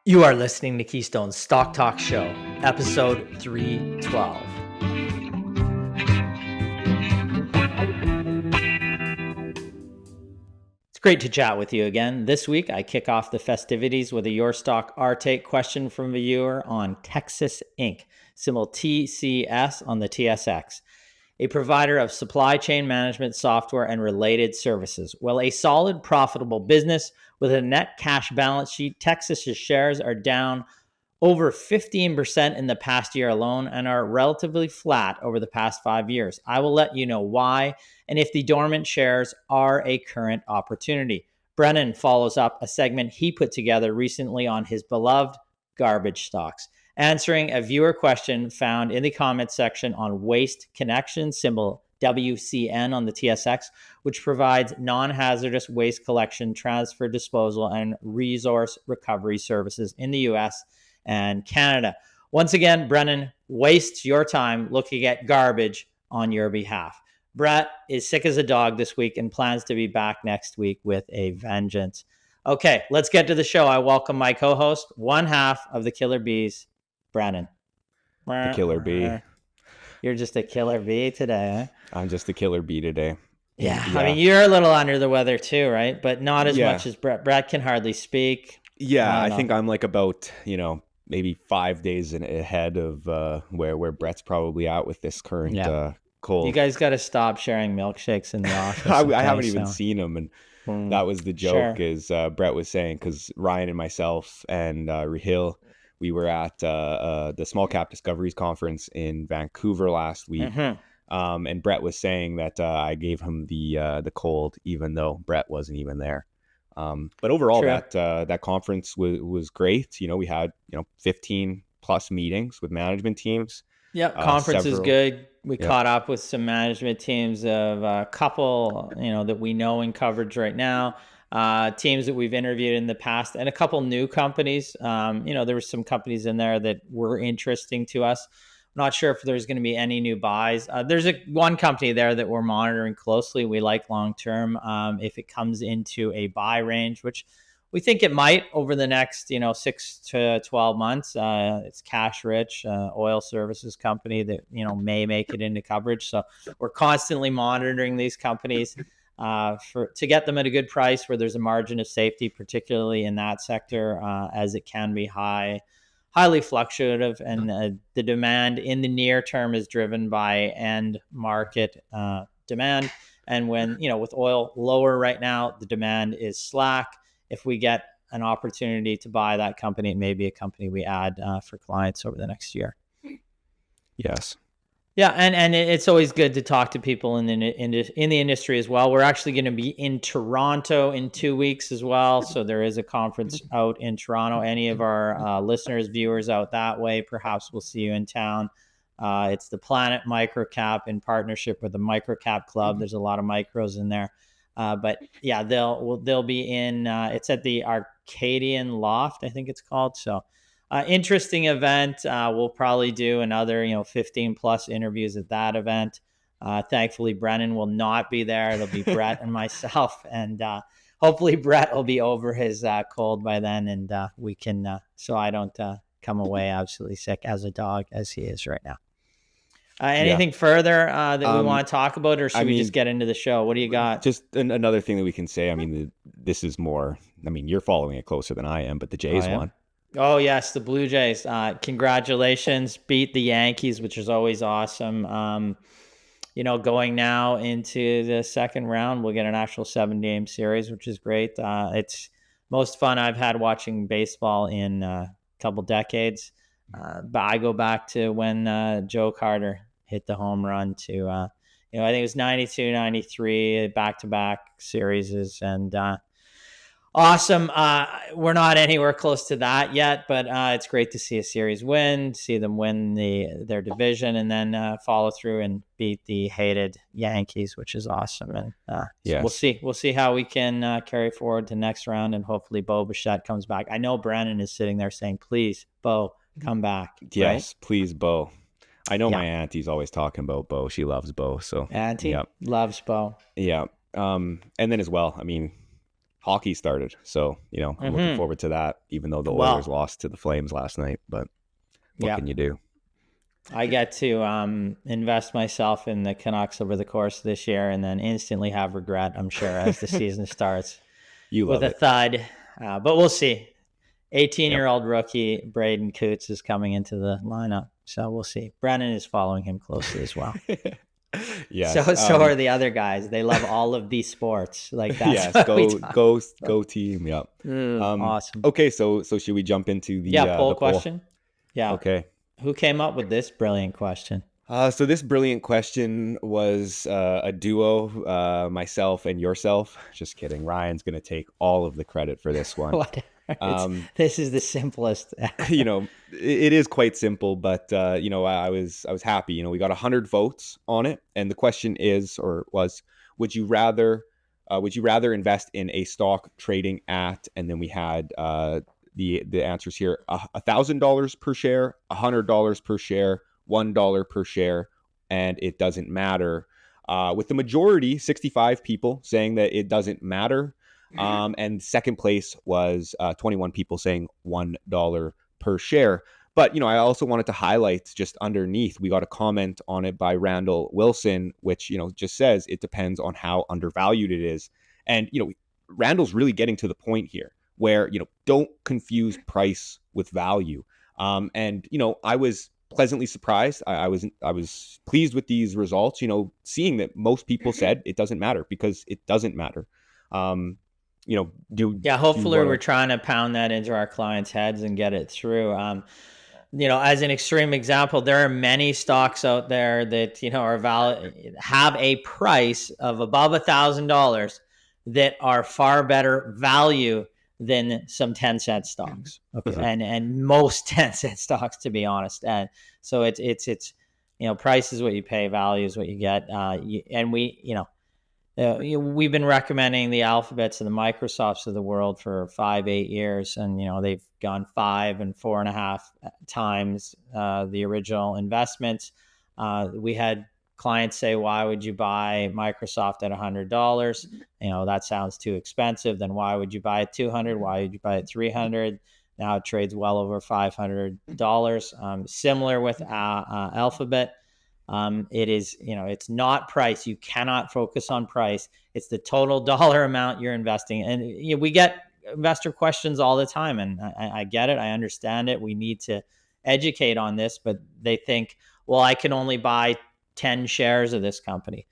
You are listening to KeyStone's Stock Talk Show, episode 312. It's great to chat with you again. This week, I kick off the festivities with a Your Stock Our Take question from a viewer on TECSYS Inc., symbol TCS on the TSX, a provider of supply chain management software and related services. Well, a solid, profitable business with a net cash balance sheet, TECSYS' shares are down over 15% in the past year alone and are relatively flat over the past 5 years. I will let you know why and if the dormant shares are a current opportunity. Brennan follows up a segment he put together recently on his beloved garbage stocks, answering a viewer question found in the comments section on Waste Connection, symbol WCN on the TSX, which provides non-hazardous waste collection, transfer, disposal, and resource recovery services in the US and Canada. Once again, Brennan wastes your time looking at garbage on your behalf. Brett is sick as a dog this week and plans to be back next week with a vengeance. Okay, let's get to the show. I welcome my co-host, one half of the Killer Bees, Brennan. The Killer Bee. You're just a killer bee today, huh? I'm just a killer bee today. Yeah, I mean, you're a little under the weather too, right? But not as much as Brett. Brett can hardly speak. Yeah, I think I'm like about, maybe 5 days ahead of where Brett's probably at with this current cold. You guys got to stop sharing milkshakes in the office. I haven't even seen them, and that was the joke, is Brett was saying, because Ryan and myself and Rahil, we were at the Small Cap Discoveries Conference in Vancouver last week, and Brett was saying that I gave him the cold, even though Brett wasn't even there. But overall, that conference was great. We had 15 plus meetings with management teams. Yep, conference is good. We caught up with some management teams of a couple, that we know in coverage right now. Teams that we've interviewed in the past, and a couple new companies. There were some companies in there that were interesting to us. I'm not sure if there's going to be any new buys. There's one company there that we're monitoring closely. We like long term. If it comes into a buy range, which we think it might over the next 6 to 12 months. It's cash rich, oil services company that may make it into coverage. So we're constantly monitoring these companies to get them at a good price where there's a margin of safety, particularly in that sector, as it can be highly fluctuative, and the demand in the near term is driven by end market demand. And when, with oil lower right now, the demand is slack. If we get an opportunity to buy that company, it may be a company we add for clients over the next year. Yes. Yeah, and it's always good to talk to people in the industry as well. We're actually going to be in Toronto in 2 weeks as well. So there is a conference out in Toronto. Any of our listeners, viewers out that way, perhaps we'll see you in town. It's the Planet Microcap in partnership with the Microcap Club. There's a lot of micros in there. But yeah, they'll be in. It's at the Arcadian Loft, I think it's called. So. Interesting event. We'll probably do another, 15 plus interviews at that event. Thankfully, Brennan will not be there. It'll be Brett and myself, and hopefully Brett will be over his cold by then, and we can, so I don't come away absolutely sick as a dog as he is right now. Anything further that we want to talk about, or should we just get into the show? What do you got? Just another thing that we can say. This is more, you're following it closer than I am, but the Jays won. Oh, yes, the Blue Jays. Congratulations. Beat the Yankees, which is always awesome. Going now into the second round, we'll get an actual 7-game series, which is great. It's most fun I've had watching baseball in a couple decades. But I go back to when Joe Carter hit the home run to, I think it was 92, 93, back-to-back series. And awesome. We're not anywhere close to that yet, but it's great to see a series win, see them win their division, and then follow through and beat the hated Yankees, which is awesome. And yes. So we'll see how we can carry forward to next round, and hopefully Bo Bichette comes back. I know Brennan is sitting there saying, "Please, Bo, come back." Yes, right? Please, Bo. I know my auntie's always talking about Bo. She loves Bo. So auntie loves Bo. Yeah. And then as well, hockey started. So, I'm looking forward to that, even though the Oilers lost to the Flames last night. But what can you do? I get to invest myself in the Canucks over the course of this year and then instantly have regret, I'm sure, as the season starts with a thud. But we'll see. 18-year-old rookie Braden Coots is coming into the lineup. So we'll see. Brennan is following him closely as well. Yes. So are the other guys. They love all of these sports. Like that's go team. Yep. Awesome. Okay, so should we jump into the poll the question? Yeah. Okay. Who came up with this brilliant question? So this brilliant question was a duo, myself and yourself. Just kidding. Ryan's going to take all of the credit for this one. This is the simplest. It is quite simple, but I was happy. We got 100 votes on it, and the question was, would you rather invest in a stock trading at, and then we had the answers here: $1,000 per share, $100 per share, $1 per share, and it doesn't matter. With the majority, 65 people saying that it doesn't matter. And second place was 21 people saying $1 per share. But, I also wanted to highlight just underneath, we got a comment on it by Randall Wilson, which, just says it depends on how undervalued it is. And, Randall's really getting to the point here where, don't confuse price with value. And, I was pleasantly surprised. I was pleased with these results, seeing that most people said it doesn't matter because it doesn't matter. Hopefully we're trying to pound that into our clients' heads and get it through. As an extreme example, there are many stocks out there that, have a price of above $1,000 that are far better value than some 10-cent stocks. Okay. Mm-hmm. And most 10-cent stocks, to be honest. And so it's price is what you pay, value is what you get. We've been recommending the Alphabets and the Microsofts of the world for 5-8 years, and they've gone 5 and 4.5 times the original investments. We had clients say, "Why would you buy Microsoft at $100? That sounds too expensive. Then why would you buy it $200? Why would you buy it $300?" Now it trades well over $500. Similar with Alphabet. It is, it's not price. You cannot focus on price. It's the total dollar amount you're investing. And we get investor questions all the time, and I get it. I understand it. We need to educate on this, but they think, well, I can only buy 10 shares of this company.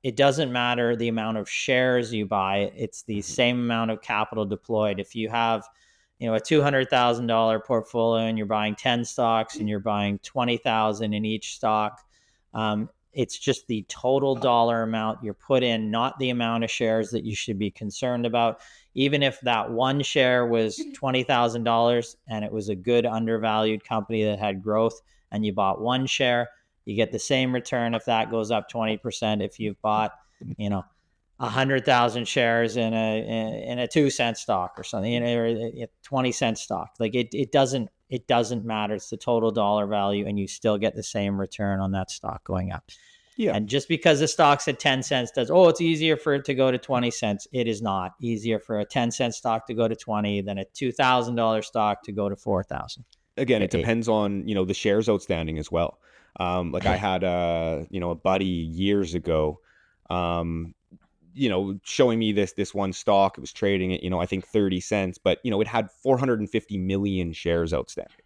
It doesn't matter the amount of shares you buy. It's the same amount of capital deployed. If you have a $200,000 portfolio and you're buying 10 stocks and you're buying 20,000 in each stock, it's just the total dollar amount you're put in, not the amount of shares that you should be concerned about. Even if that one share was $20,000 and it was a good undervalued company that had growth and you bought one share, you get the same return if that goes up 20%. If you've bought, 100,000 shares in a 2-cent stock or something, or a 20-cent stock, like it doesn't matter. It's the total dollar value, and you still get the same return on that stock going up. Yeah. And just because the stock's at 10 cents it's easier for it to go to 20 cents. It is not easier for a 10-cent stock to go to 20 than a $2,000 stock to go to 4,000. Again, it depends on, the shares outstanding as well. Like I had a buddy years ago, showing me this one stock. It was trading at, I think 30 cents, but, it had 450 million shares outstanding.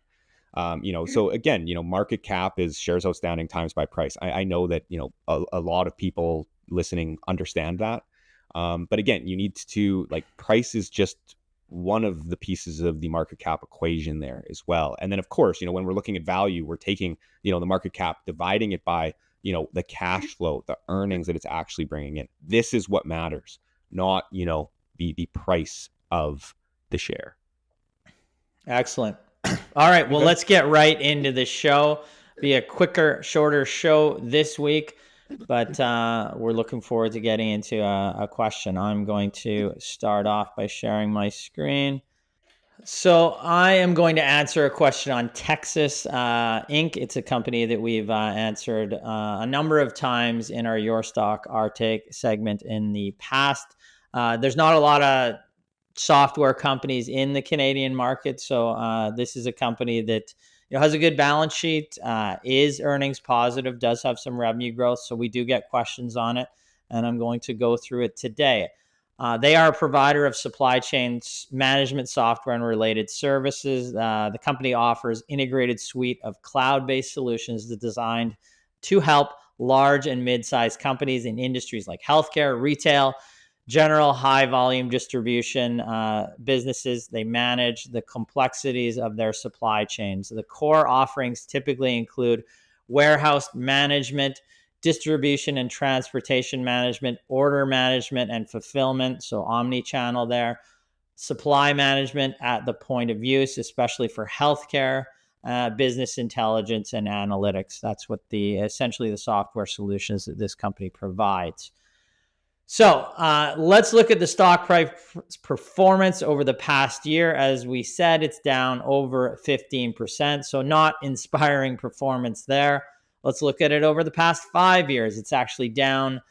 So again, market cap is shares outstanding times by price. I know that, a lot of people listening understand that. But again, you need to, price is just one of the pieces of the market cap equation there as well. And then of course, when we're looking at value, we're taking, the market cap, dividing it by, the cash flow, the earnings that it's actually bringing in. This is what matters, not, the price of the share. Excellent. All right. Well, let's get right into the show. Be a quicker, shorter show this week, but we're looking forward to getting into a question. I'm going to start off by sharing my screen. So I am going to answer a question on TECSYS Inc. It's a company that we've answered a number of times in our Your Stock, Our Take segment in the past. There's not a lot of software companies in the Canadian market. So this is a company that has a good balance sheet, is earnings positive, does have some revenue growth. So we do get questions on it, and I'm going to go through it today. They are a provider of supply chain management software and related services. The company offers integrated suite of cloud-based solutions designed to help large and mid-sized companies in industries like healthcare, retail, general high volume distribution businesses. They manage the complexities of their supply chains. The core offerings typically include warehouse management, distribution and transportation management, order management and fulfillment, so omni-channel there, supply management at the point of use, especially for healthcare, business intelligence and analytics. That's what essentially the software solutions that this company provides. So let's look at the stock price performance over the past year. As we said, it's down over 15%, so not inspiring performance there. Let's look at it over the past 5 years. It's actually down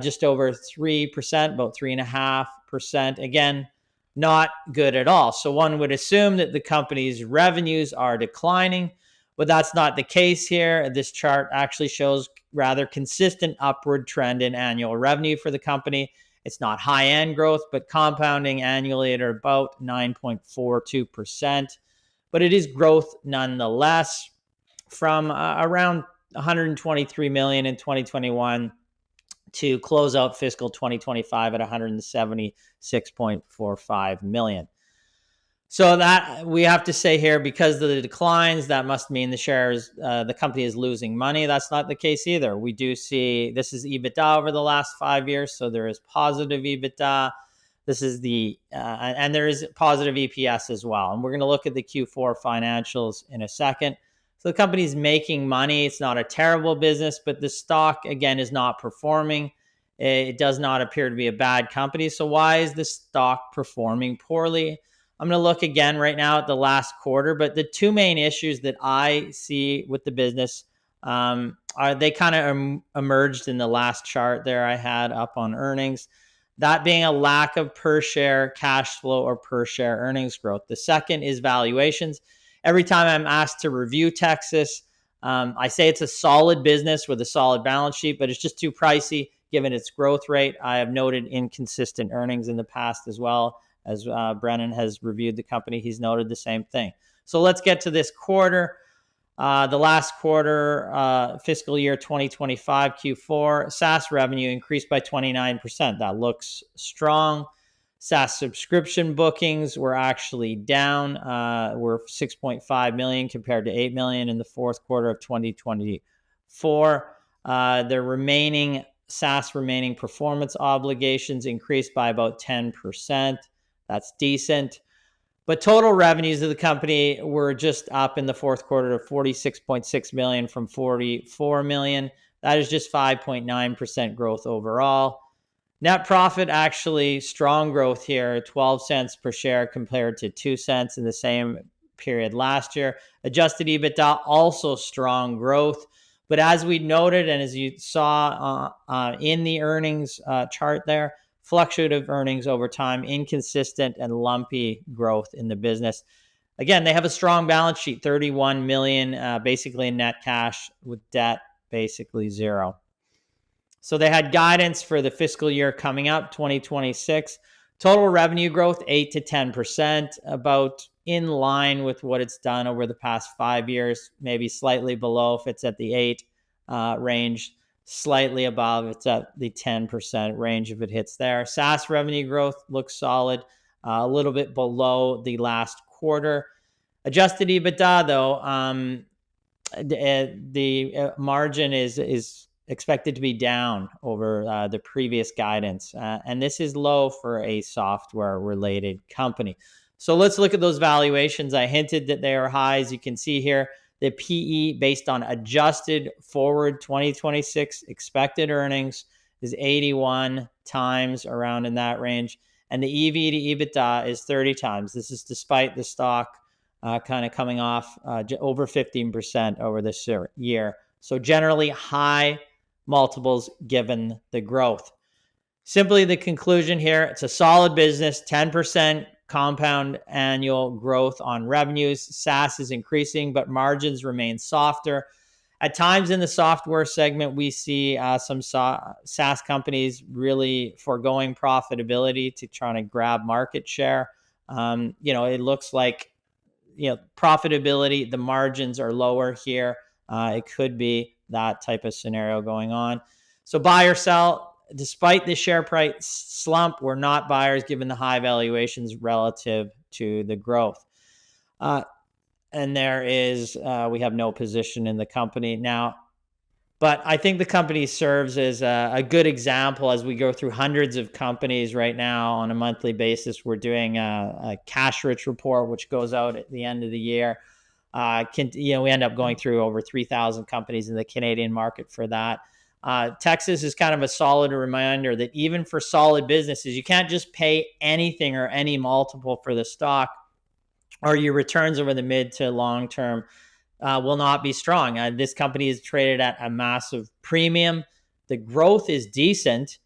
just over 3%, about 3.5%. Again, not good at all. So one would assume that the company's revenues are declining, but that's not the case here. This chart actually shows rather consistent upward trend in annual revenue for the company. It's not high-end growth, but compounding annually at about 9.42%. But it is growth nonetheless, from around $123 million in 2021 to close out fiscal 2025 at $176.45 million. So that we have to say here, because of the declines, that must mean the company is losing money. That's not the case either. We do see this is EBITDA over the last 5 years, so there is positive EBITDA. This is and there is positive EPS as well. And we're going to look at the Q4 financials in a second. So the company's making money. It's not a terrible business, but the stock, again, is not performing. It does not appear to be a bad company. So why is the stock performing poorly? I'm going to look again right now at the last quarter, but the two main issues that I see with the business they kind of emerged in the last chart there I had up on earnings. That being a lack of per share cash flow or per share earnings growth. The second is valuations. Every time I'm asked to review TECSYS, I say it's a solid business with a solid balance sheet, but it's just too pricey given its growth rate. I have noted inconsistent earnings in the past as well. As Brennan has reviewed the company, he's noted the same thing. So let's get to this quarter. The last quarter, fiscal year 2025 Q4, SaaS revenue increased by 29%. That looks strong. SaaS subscription bookings were actually down. Were $6.5 million compared to $8 million in the fourth quarter of 2024. The SaaS remaining performance obligations increased by about 10%. That's decent. But total revenues of the company were just up in the fourth quarter to $46.6 million from $44 million. That is just 5.9% growth overall. Net profit, actually strong growth here, 12 cents per share compared to 2 cents in the same period last year. Adjusted EBITDA, also strong growth. But as we noted, and as you saw in the earnings chart there, fluctuative earnings over time, inconsistent and lumpy growth in the business. Again, they have a strong balance sheet, $31 million, basically in net cash, with debt basically zero. So they had guidance for the fiscal year coming up, 2026. Total revenue growth, 8 to 10%, about in line with what it's done over the past 5 years, maybe slightly below if it's at the 8 range. Slightly above, it's at the 10% range if it hits there. SaaS revenue growth looks solid, a little bit below the last quarter. Adjusted EBITDA, though, the margin is expected to be down over the previous guidance. And this is low for a software-related company. So let's look at those valuations. I hinted that they are high, as you can see here. The PE based on adjusted forward 2026 expected earnings is 81 times, around in that range. And the EV to EBITDA is 30 times. This is despite the stock kind of coming off over 15% over this year. So generally high multiples given the growth. simply the conclusion here, it's a solid business, 10% compound annual growth on revenues. SaaS is increasing, but margins remain softer. At times in the software segment, we see some SaaS companies really foregoing profitability to try to grab market share. It looks like, profitability, the margins are lower here. It could be that type of scenario going on. So buy or sell. Despite the share price slump, we're not buyers given the high valuations relative to the growth. And we have no position in the company now. But I think the company serves as a good example as we go through hundreds of companies right now on a monthly basis. We're doing a cash rich report, which goes out at the end of the year. We end up going through over 3,000 companies in the Canadian market for that. TECSYS is kind of a solid reminder that even for solid businesses, you can't just pay anything or any multiple for the stock, or your returns over the mid to long term will not be strong. This company is traded at a massive premium. The growth is decent,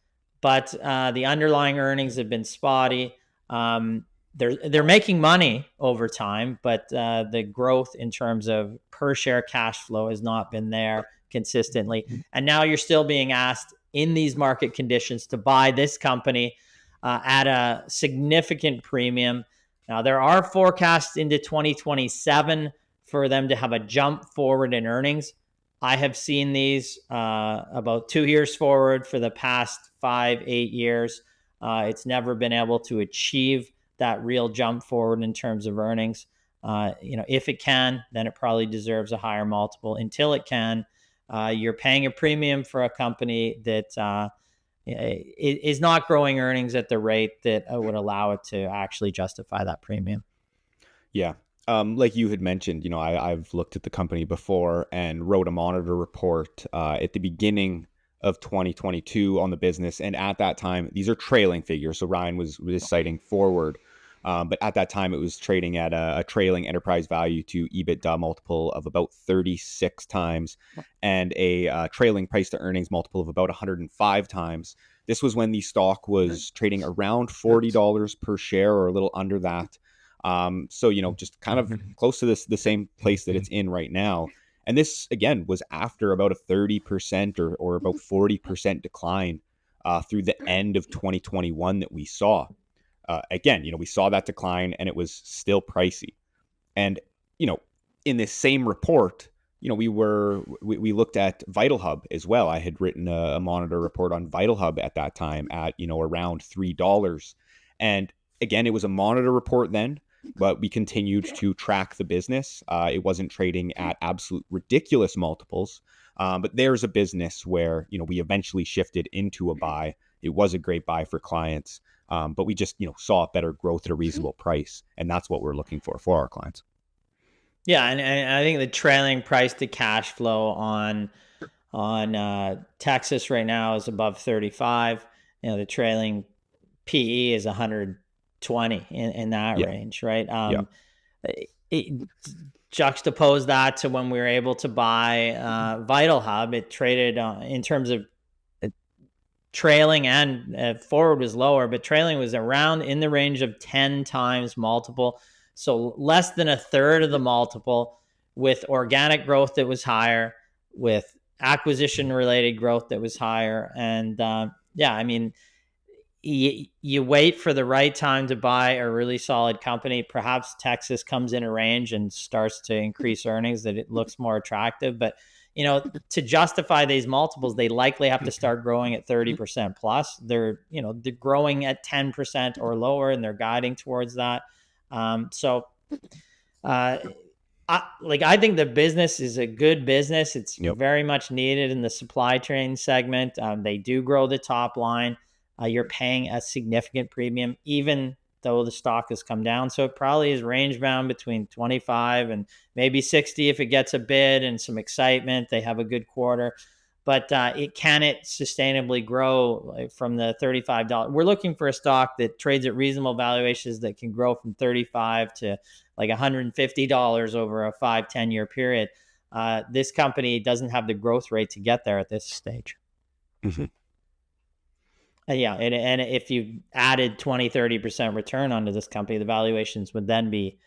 but the underlying earnings have been spotty. They're making money over time, but the growth in terms of per share cash flow has not been there consistently. And now you're still being asked in these market conditions to buy this company at a significant premium. Now, there are forecasts into 2027 for them to have a jump forward in earnings. I have seen these about 2 years forward for the past 5-8 years. It's never been able to achieve that real jump forward in terms of earnings. If it can, then it probably deserves a higher multiple. Until it can, you're paying a premium for a company that is not growing earnings at the rate that would allow it to actually justify that premium. Yeah. Like you had mentioned, I've looked at the company before and wrote a monitor report at the beginning of 2022 on the business. And at that time, these are trailing figures. So Ryan was citing forward. But at that time, it was trading at a trailing enterprise value to EBITDA multiple of about 36 times and a trailing price to earnings multiple of about 105 times. This was when the stock was trading around $40 per share or a little under that. So, just kind of close to the same place that it's in right now. And this, again, was after about a 30% or about 40% decline through the end of 2021 that we saw. Again, we saw that decline and it was still pricey. And, in this same report, we looked at VitalHub as well. I had written a monitor report on VitalHub at that time at, around $3. And again, it was a monitor report then, but we continued to track the business. It wasn't trading at absolute ridiculous multiples. But there's a business where, we eventually shifted into a buy. It was a great buy for clients. But we just, saw better growth at a reasonable price. And that's what we're looking for our clients. Yeah. And I think the trailing price to cash flow on TECSYS right now is above 35. The trailing PE is 120 in that range, right? Juxtapose that to when we were able to buy VitalHub. It traded in terms of trailing and forward was lower, but trailing was around in the range of 10 times multiple. So less than a third of the multiple, with organic growth that was higher, with acquisition related growth that was higher. And you wait for the right time to buy a really solid company. Perhaps TECSYS comes in a range and starts to increase earnings that it looks more attractive. But, to justify these multiples, they likely have to start growing at 30% plus. They're growing at 10% or lower, and they're guiding towards that. I think the business is a good business. It's very much needed in the supply chain segment. They do grow the top line. You're paying a significant premium, even though the stock has come down. So it probably is range bound between 25 and maybe 60 if it gets a bid and some excitement. They have a good quarter. But can it sustainably grow from the $35? We're looking for a stock that trades at reasonable valuations that can grow from $35 to like $150 over a 5-10 year period. This company doesn't have the growth rate to get there at this stage. Mm-hmm. Yeah. And if you added 20-30% return onto this company, the valuations would then be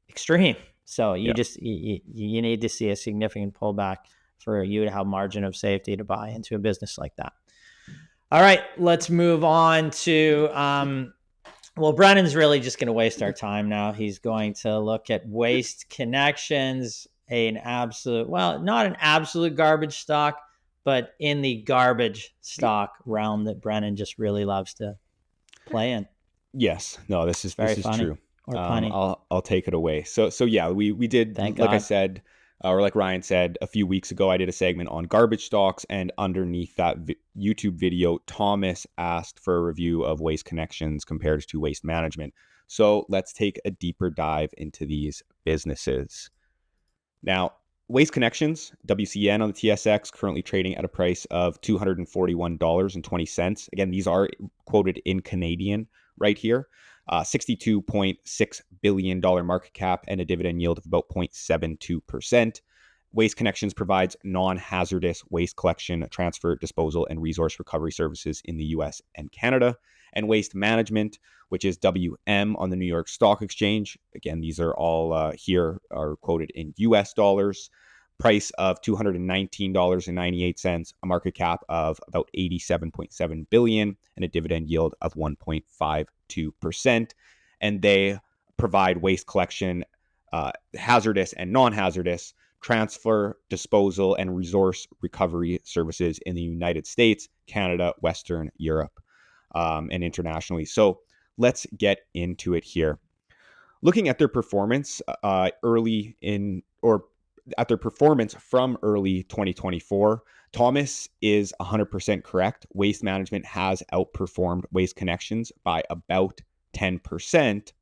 extreme. So you need to see a significant pullback for you to have margin of safety to buy into a business like that. All right, let's move on to, Brennan's really just going to waste our time now. He's going to look at Waste Connections, not an absolute garbage stock, but in the garbage stock realm that Brennan just really loves to play in. Yes, no, this is true. Or punny. I'll take it away. So yeah, we did, Thank like God. I said, or like Ryan said a few weeks ago, I did a segment on garbage stocks, and underneath that YouTube video, Thomas asked for a review of Waste Connections compared to Waste Management. So let's take a deeper dive into these businesses. Now, Waste Connections, WCN on the TSX, currently trading at a price of $241.20. Again, these are quoted in Canadian right here. $62.6 billion market cap and a dividend yield of about 0.72%. Waste Connections provides non-hazardous waste collection, transfer, disposal, and resource recovery services in the US and Canada. And Waste Management, which is WM on the New York Stock Exchange. Again, these are all here are quoted in US dollars. Price of $219.98, a market cap of about $87.7 billion, and a dividend yield of 1.52%. And they provide waste collection, hazardous and non-hazardous, transfer, disposal, and resource recovery services in the United States, Canada, Western Europe, and internationally. So let's get into it here. Looking at their performance at their performance from early 2024, Thomas is 100% correct. Waste Management has outperformed Waste Connections by about 10%.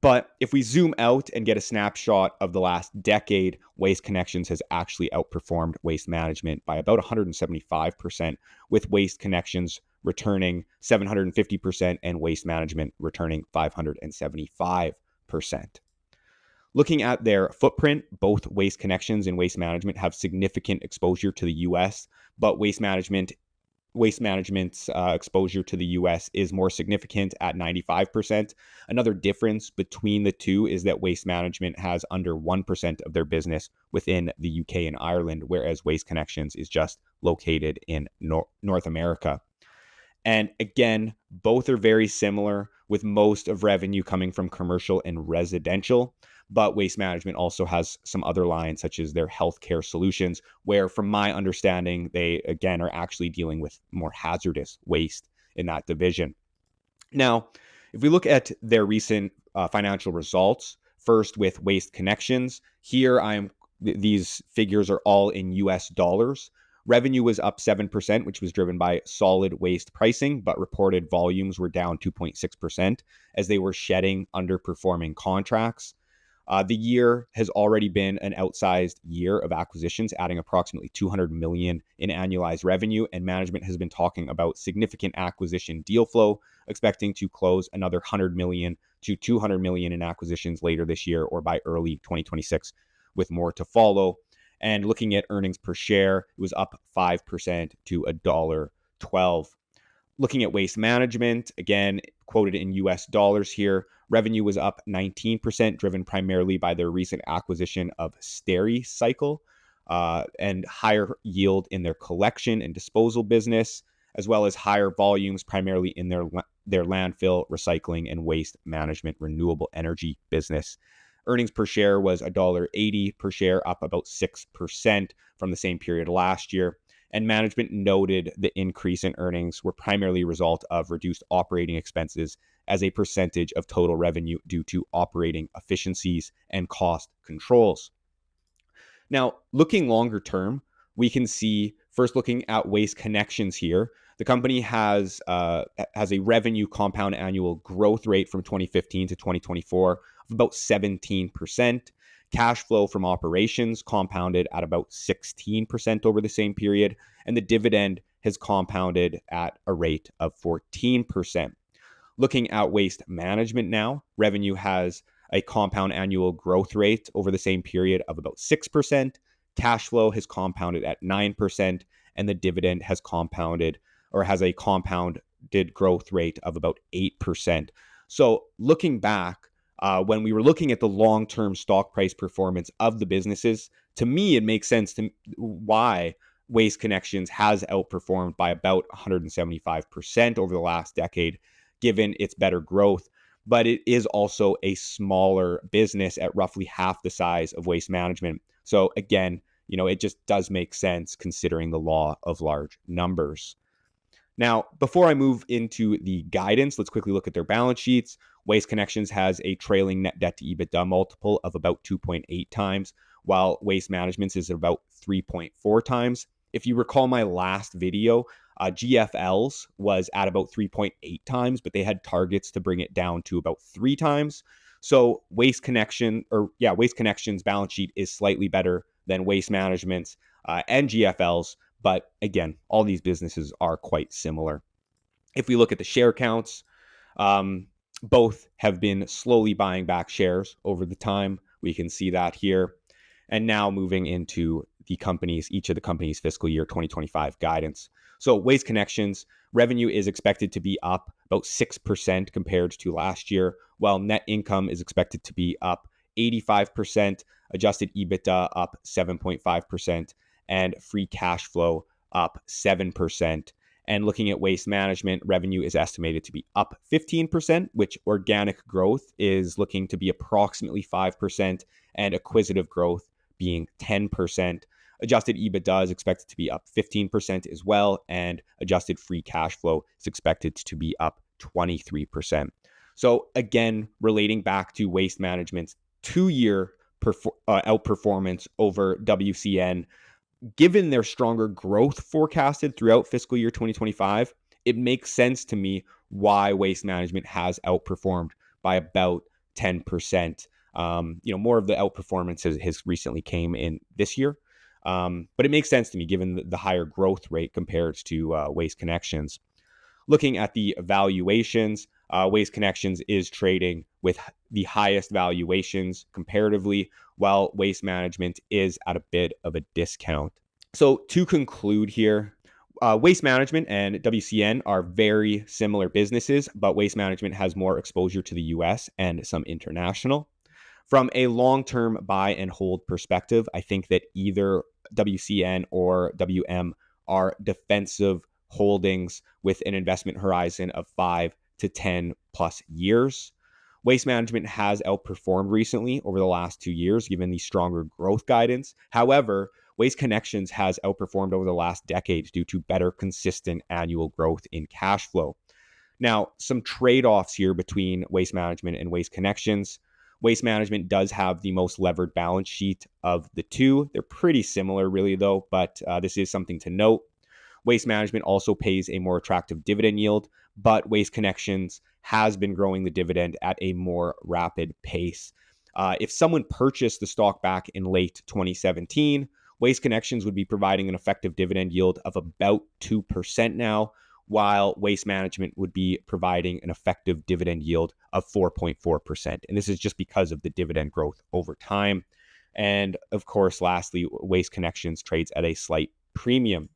But if we zoom out and get a snapshot of the last decade, Waste Connections has actually outperformed Waste Management by about 175%, with Waste Connections returning 750% and Waste Management returning 575%. Looking at their footprint, both Waste Connections and Waste Management have significant exposure to the U.S., but Waste Management's exposure to the U.S. is more significant at 95%. Another difference between the two is that Waste Management has under 1% of their business within the U.K. and Ireland, whereas Waste Connections is just located in North America. And again, both are very similar, with most of revenue coming from commercial and residential. But Waste Management also has some other lines, such as their healthcare solutions, where, from my understanding, they, again, are actually dealing with more hazardous waste in that division. Now, if we look at their recent financial results, first with Waste Connections, these figures are all in US dollars. Revenue was up 7%, which was driven by solid waste pricing, but reported volumes were down 2.6% as they were shedding underperforming contracts. The year has already been an outsized year of acquisitions, adding approximately $200 million in annualized revenue, and management has been talking about significant acquisition deal flow, expecting to close another $100 million to $200 million in acquisitions later this year or by early 2026, with more to follow. And looking at earnings per share, it was up 5% to $1.12. Looking at Waste Management, again, quoted in US dollars here, revenue was up 19%, driven primarily by their recent acquisition of Stericycle, and higher yield in their collection and disposal business, as well as higher volumes primarily in their landfill, recycling, and waste management renewable energy business. Earnings per share was $1.80 per share, up about 6% from the same period last year. And management noted the increase in earnings were primarily a result of reduced operating expenses as a percentage of total revenue due to operating efficiencies and cost controls. Now, looking longer term, we can see, first looking at Waste Connections here, the company has a revenue compound annual growth rate from 2015 to 2024 of about 17%. Cash flow from operations compounded at about 16% over the same period, and the dividend has compounded at a rate of 14%. Looking at Waste Management now, revenue has a compound annual growth rate over the same period of about 6%. Cash flow has compounded at 9%, and the dividend has compounded or has a compound growth rate of about 8%. So looking back, when we were looking at the long-term stock price performance of the businesses, to me, it makes sense to why Waste Connections has outperformed by about 175% over the last decade, given its better growth. But it is also a smaller business at roughly half the size of Waste Management. So again, it just does make sense considering the law of large numbers. Now, before I move into the guidance, let's quickly look at their balance sheets. Waste Connections has a trailing net debt to EBITDA multiple of about 2.8 times, while Waste Management's is about 3.4 times. If you recall my last video, GFL's was at about 3.8 times, but they had targets to bring it down to about 3 times. So Waste Connections balance sheet is slightly better than Waste Management's and GFL's. But again, all these businesses are quite similar. If we look at the share counts, both have been slowly buying back shares over the time. We can see that here. And now moving into each of the companies' fiscal year 2025 guidance. So Waste Connections revenue is expected to be up about 6% compared to last year, while net income is expected to be up 85%, adjusted EBITDA up 7.5%, and free cash flow up 7%. And looking at Waste Management, revenue is estimated to be up 15%, which organic growth is looking to be approximately 5%, and acquisitive growth being 10%. Adjusted EBITDA is expected to be up 15% as well, and adjusted free cash flow is expected to be up 23%. So again, relating back to Waste Management's 2-year outperformance over WCN, given their stronger growth forecasted throughout fiscal year 2025, it makes sense to me why Waste Management has outperformed by about 10%. More of the outperformance has recently came in this year. But it makes sense to me given the higher growth rate compared to Waste Connections. Looking at the valuations, Waste Connections is trading with the highest valuations comparatively, while Waste Management is at a bit of a discount. So to conclude here, Waste Management and WCN are very similar businesses, but Waste Management has more exposure to the US and some international. From a long-term buy and hold perspective, I think that either WCN or WM are defensive holdings with an investment horizon of 5 to 10 plus years. Waste Management has outperformed recently over the last 2 years, given the stronger growth guidance. However, Waste Connections has outperformed over the last decade due to better consistent annual growth in cash flow. Now, some trade-offs here between Waste Management and Waste Connections. Waste Management does have the most levered balance sheet of the two. They're pretty similar, really, though, but this is something to note. Waste Management also pays a more attractive dividend yield, but Waste Connections has been growing the dividend at a more rapid pace. If someone purchased the stock back in late 2017, Waste Connections would be providing an effective dividend yield of about 2% now, while Waste Management would be providing an effective dividend yield of 4.4%. And this is just because of the dividend growth over time. And of course, lastly, Waste Connections trades at a slight premium.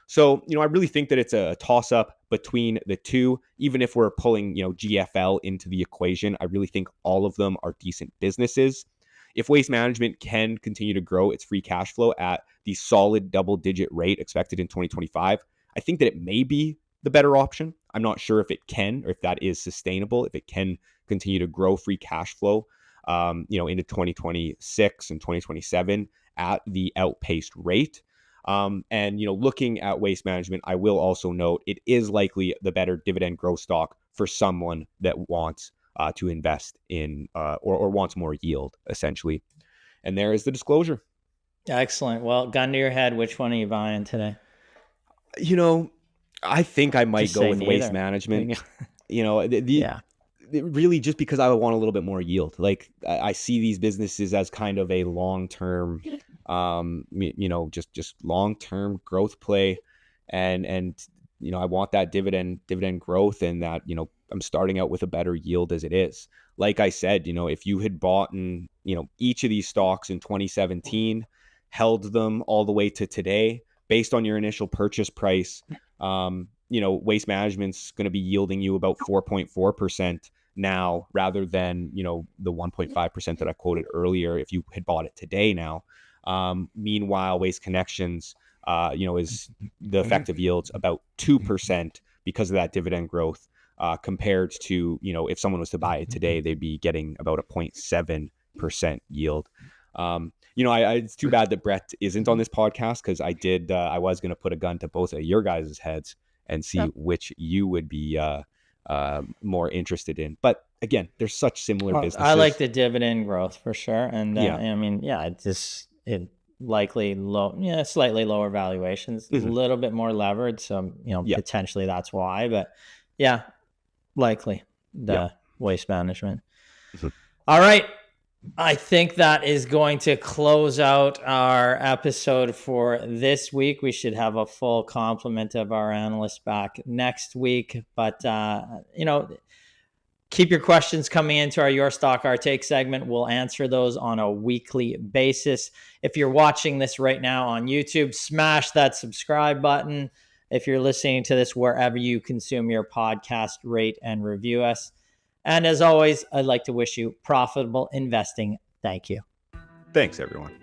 So, I really think that it's a toss-up between the two. Even if we're pulling, GFL into the equation, I really think all of them are decent businesses. If Waste Management can continue to grow its free cash flow at the solid double-digit rate expected in 2025, I think that it may be the better option. I'm not sure if it can or if that is sustainable, if it can continue to grow free cash flow, into 2026 and 2027 at the outpaced rate. Looking at Waste Management, I will also note it is likely the better dividend growth stock for someone that wants to invest in or wants more yield, essentially. And there is the disclosure. Excellent. Well, gun to your head, which one are you buying today? I think I might go with neither. Waste Management. Really just because I would want a little bit more yield. Like I see these businesses as kind of a long-term, just long-term growth play, and I want that dividend growth, and that I'm starting out with a better yield as it is. Like I said, if you had bought each of these stocks in 2017, held them all the way to today, based on your initial purchase price, Waste Management's going to be yielding you about 4.4% now, rather than, the 1.5% that I quoted earlier if you had bought it today now. Meanwhile, Waste Connections, is the effective yields about 2% because of that dividend growth, compared to, if someone was to buy it today, they'd be getting about a 0.7% yield. It's too bad that Brett isn't on this podcast, because I was going to put a gun to both of your guys' heads and see which you would be more interested in. But again, there's such similar businesses. I like the dividend growth for sure. And it likely slightly lower valuations, a little bit more levered. So, potentially that's why. But yeah, likely the Waste Management. All right. I think that is going to close out our episode for this week. We should have a full complement of our analysts back next week. But, keep your questions coming into our Your Stock, Our Take segment. We'll answer those on a weekly basis. If you're watching this right now on YouTube, smash that subscribe button. If you're listening to this wherever you consume your podcast, rate and review us. And as always, I'd like to wish you profitable investing. Thank you. Thanks, everyone.